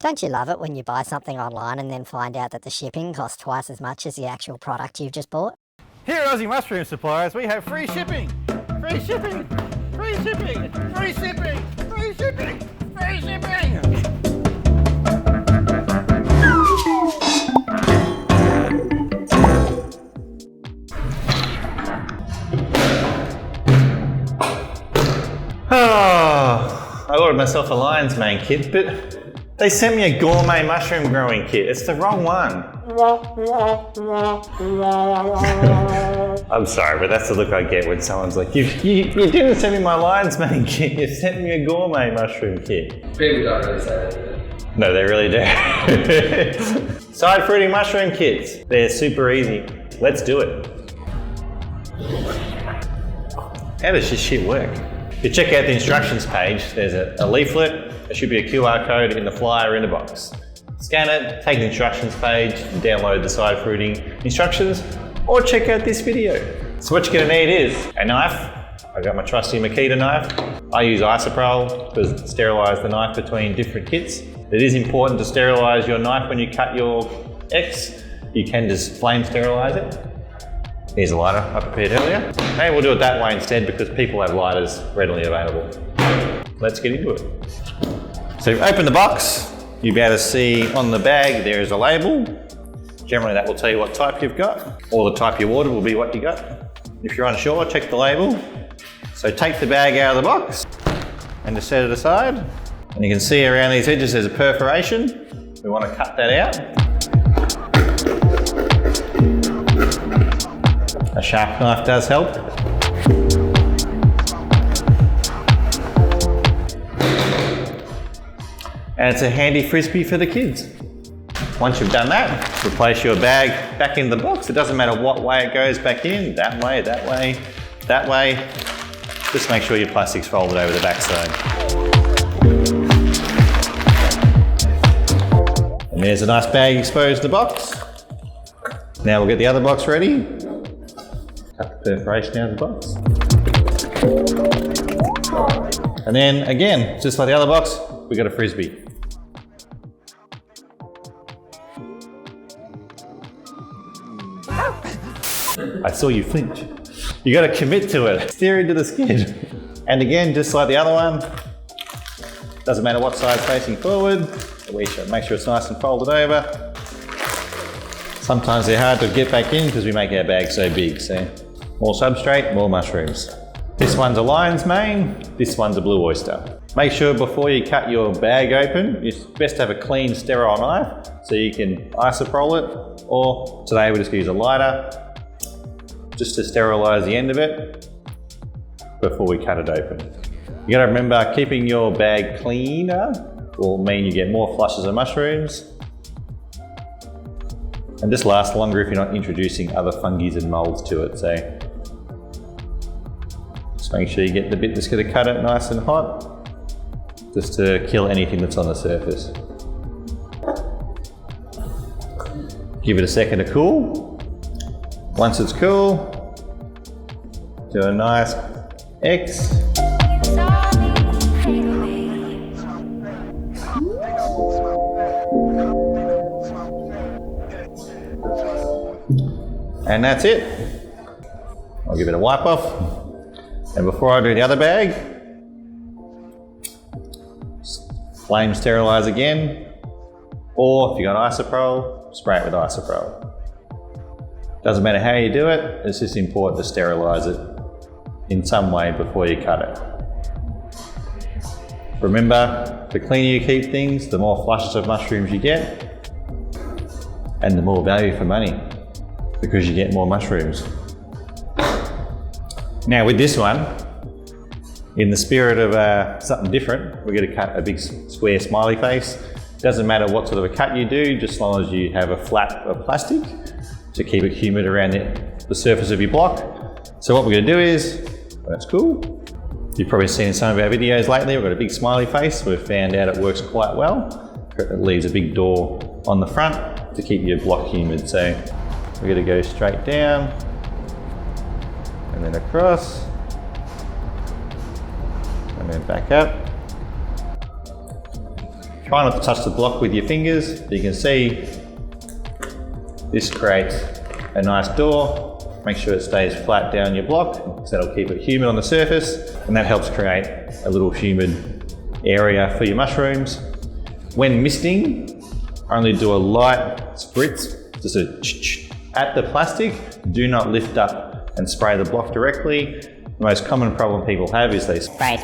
Don't you love it when you buy something online and then find out that the shipping costs twice as much as the actual product you've just bought? Here at Aussie Mushroom Suppliers, we have free shipping! Free shipping! Free shipping! Free shipping! Free shipping! Free shipping! Oh, I ordered myself a lion's mane kit, but they sent me a gourmet mushroom growing kit. It's the wrong one. I'm sorry, but that's the look I get when someone's like, you didn't send me my lion's mane kit, you sent me a gourmet mushroom kit. People don't really say that. No, they really do. Side fruiting mushroom kits. They're super easy. Let's do it. How does this shit work? If you check out the instructions page, there's a leaflet. There should be a QR code in the flyer in the box. Scan it, take the instructions page, download the side fruiting instructions, or check out this video. So what you're gonna need is a knife. I got my trusty Makita knife. I use isopropyl to sterilize the knife between different kits. It is important to sterilize your knife when you cut your X. You can just flame sterilize it. Here's a lighter I prepared earlier. Maybe we'll do it that way instead because people have lighters readily available. Let's get into it. So you open the box, you'll be able to see on the bag there is a label. Generally that will tell you what type you've got, or the type you ordered will be what you got. If you're unsure, check the label. So take the bag out of the box and just set it aside. And you can see around these edges there's a perforation. We want to cut that out. A sharp knife does help. And it's a handy frisbee for the kids. Once you've done that, replace your bag back in the box. It doesn't matter what way it goes back in, that way, that way, that way. Just make sure your plastic's folded over the back side. And there's a nice bag exposed to the box. Now we'll get the other box ready. Cut the perforation out of the box. And then again, just like the other box, we got a frisbee. I saw you flinch. You got to commit to it. Steer into the skid. And again, just like the other one, doesn't matter what side's facing forward. We should make sure it's nice and folded over. Sometimes they're hard to get back in because we make our bag so big. So more substrate, more mushrooms. This one's a lion's mane, this one's a blue oyster. Make sure before you cut your bag open, it's best to have a clean, sterile knife so you can isopropyl it, or today we'll just use a lighter just to sterilize the end of it before we cut it open. You gotta remember, keeping your bag cleaner will mean you get more flushes of mushrooms and just lasts longer if you're not introducing other fungi and molds to it. So just make sure you get the bit that's going to cut it nice and hot, just to kill anything that's on the surface. Give it a second to cool. Once it's cool, do a nice X. And that's it. I'll give it a wipe off. And before I do the other bag, flame sterilize again. Or if you've got isopropyl, spray it with isopropyl. Doesn't matter how you do it, it's just important to sterilize it in some way before you cut it. Remember, the cleaner you keep things, the more flushes of mushrooms you get, and the more value for money, because you get more mushrooms. Now with this one, in the spirit of something different, we're going to cut a big square smiley face. Doesn't matter what sort of a cut you do, just as long as you have a flap of plastic to keep it humid around the surface of your block. So what we're going to do is, that's cool. You've probably seen in some of our videos lately, we've got a big smiley face. We've found out it works quite well. It leaves a big door on the front to keep your block humid. So we're going to go straight down and then across and then back up. Try not to touch the block with your fingers. You can see this creates a nice door. Make sure it stays flat down your block, so that'll keep it humid on the surface, and that helps create a little humid area for your mushrooms. When misting, only do a light spritz, just a at the plastic. Do not lift up and spray the block directly. The most common problem people have is they Spray.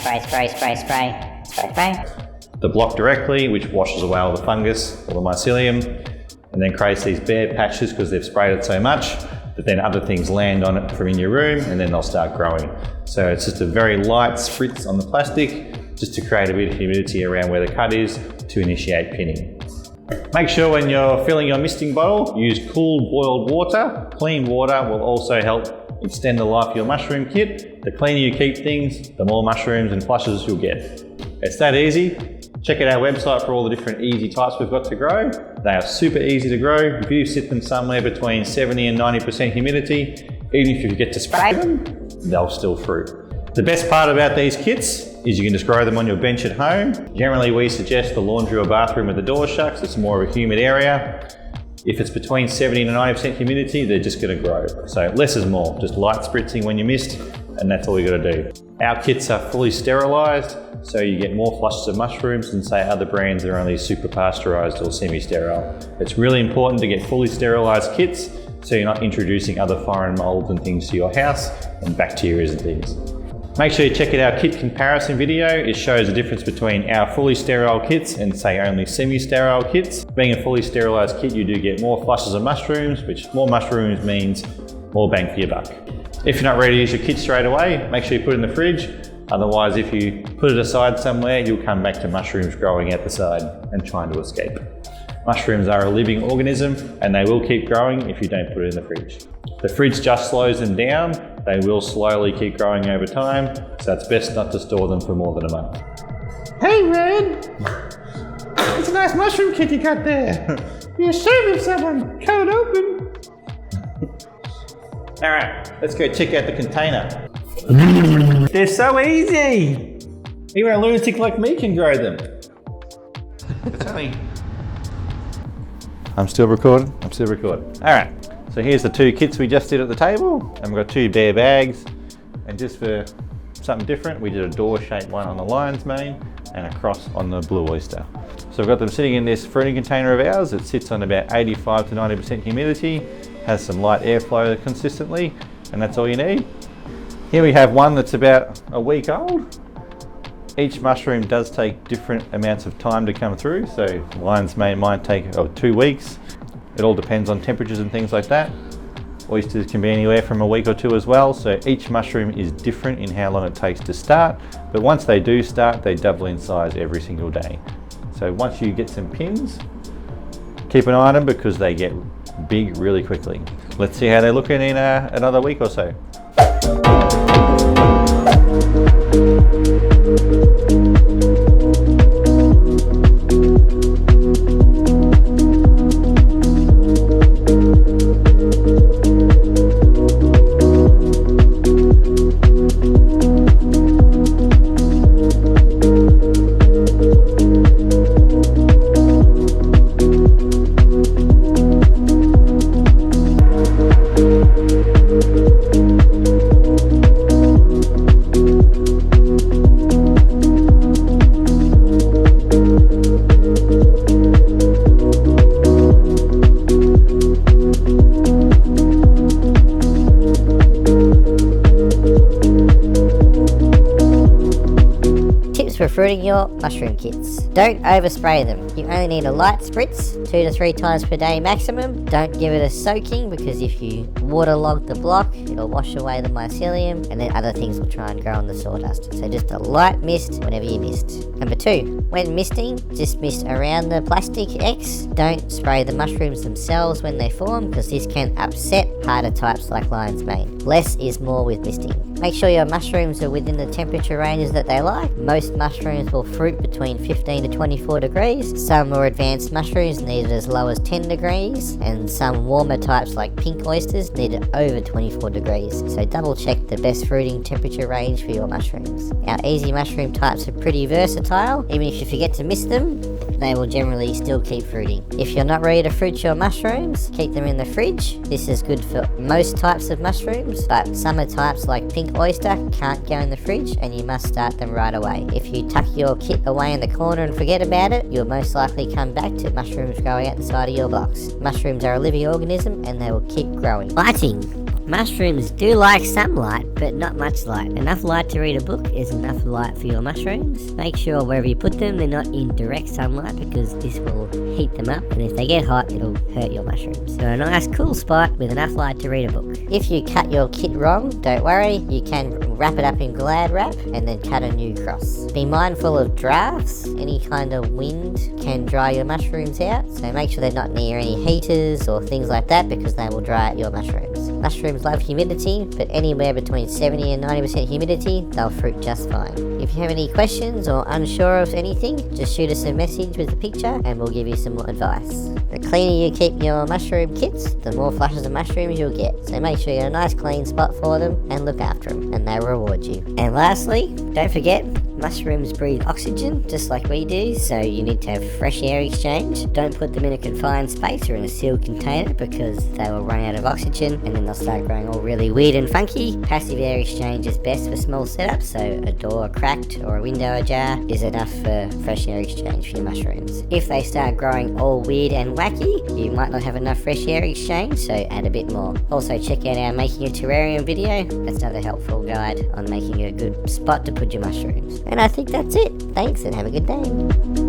the block directly, which washes away all the fungus or the mycelium, and then creates these bare patches because they've sprayed it so much. But then other things land on it from in your room and then they'll start growing. So it's just a very light spritz on the plastic just to create a bit of humidity around where the cut is to initiate pinning. Make sure when you're filling your misting bottle, use cool boiled water. Clean water will also help extend the life of your mushroom kit. The cleaner you keep things, the more mushrooms and flushes you'll get. It's that easy. Check out our website for all the different easy types we've got to grow. They are super easy to grow. If you sit them somewhere between 70 and 90% humidity, even if you get to spray them, they'll still fruit. The best part about these kits is you can just grow them on your bench at home. Generally, we suggest the laundry or bathroom with the door shut. It's more of a humid area. If it's between 70 and 90% humidity, they're just going to grow. So less is more, just light spritzing when you mist, and that's all you got to do. Our kits are fully sterilised, so you get more flushes of mushrooms than say other brands that are only super pasteurised or semi-sterile. It's really important to get fully sterilised kits so you're not introducing other foreign moulds and things to your house and bacteria and things. Make sure you check out our kit comparison video. It shows the difference between our fully sterile kits and say only semi-sterile kits. Being a fully sterilised kit, you do get more flushes of mushrooms, which more mushrooms means more bang for your buck. If you're not ready to use your kit straight away, make sure you put it in the fridge. Otherwise, if you put it aside somewhere, you'll come back to mushrooms growing out the side and trying to escape. Mushrooms are a living organism and they will keep growing if you don't put it in the fridge. The fridge just slows them down. They will slowly keep growing over time, so it's best not to store them for more than a month. Hey Red! It's a nice mushroom kit you got there. You're serving someone. Cut it open. All right, let's go check out the container. They're so easy. Even a lunatic like me can grow them. It's only... I'm still recording. All right, so here's the two kits we just did at the table, and we've got two bare bags. And just for something different, we did a door-shaped one on the lion's mane and a cross on the blue oyster. So we've got them sitting in this fruiting container of ours. It sits on about 85 to 90% humidity, has some light airflow consistently, and that's all you need. Here we have one that's about a week old. Each mushroom does take different amounts of time to come through, so lion's mane might take 2 weeks. It all depends on temperatures and things like that. Oysters can be anywhere from a week or two as well, so each mushroom is different in how long it takes to start, but once they do start, they double in size every single day. So once you get some pins, keep an eye on them because they get big really quickly. Let's see how they're looking in another week or so. For fruiting your mushroom kits. Don't overspray them. You only need a light spritz, 2 to 3 times per day maximum. Don't give it a soaking because if you waterlog the block, it'll wash away the mycelium and then other things will try and grow on the sawdust. So just a light mist whenever you mist. Number 2, when misting, just mist around the plastic X. Don't spray the mushrooms themselves when they form because this can upset harder types like lion's mane. Less is more with misting. Make sure your mushrooms are within the temperature ranges that they like. Most mushrooms mushrooms will fruit between 15 to 24 degrees. Some more advanced mushrooms need it as low as 10 degrees, and some warmer types like pink oysters need it over 24 degrees. So double check the best fruiting temperature range for your mushrooms. Our easy mushroom types are pretty versatile. Even if you forget to mist them, they will generally still keep fruiting. If you're not ready to fruit your mushrooms, keep them in the fridge. This is good for most types of mushrooms, but summer types like pink oyster can't go in the fridge and you must start them right away. If you tuck your kit away in the corner and forget about it, you'll most likely come back to mushrooms growing out the side of your box. Mushrooms are a living organism and they will keep growing. Lighting. Mushrooms do like some light, but not much light. Enough light to read a book is enough light for your mushrooms. Make sure wherever you put them, they're not in direct sunlight because this will heat them up, and if they get hot, it'll hurt your mushrooms. So a nice cool spot with enough light to read a book. If you cut your kit wrong, don't worry, you can wrap it up in Glad wrap and then cut a new cross. Be mindful of drafts. Any kind of wind can dry your mushrooms out, so make sure they're not near any heaters or things like that because they will dry out your mushrooms. Mushrooms love humidity, but anywhere between 70 and 90% humidity, they'll fruit just fine. If you have any questions or unsure of anything, just shoot us a message with a picture and we'll give you some more advice. The cleaner you keep your mushroom kits, the more flushes of mushrooms you'll get. So make sure you have a nice clean spot for them and look after them, and they'll reward you. And lastly, don't forget, mushrooms breathe oxygen just like we do, so you need to have fresh air exchange. Don't put them in a confined space or in a sealed container because they will run out of oxygen and then they'll start growing all really weird and funky. Passive air exchange is best for small setups, so a door cracked or a window ajar is enough for fresh air exchange for your mushrooms. If they start growing all weird and wacky, you might not have enough fresh air exchange, so add a bit more. Also check out our Making a Terrarium video. That's another helpful guide on making a good spot to put your mushrooms. And I think that's it. Thanks and have a good day.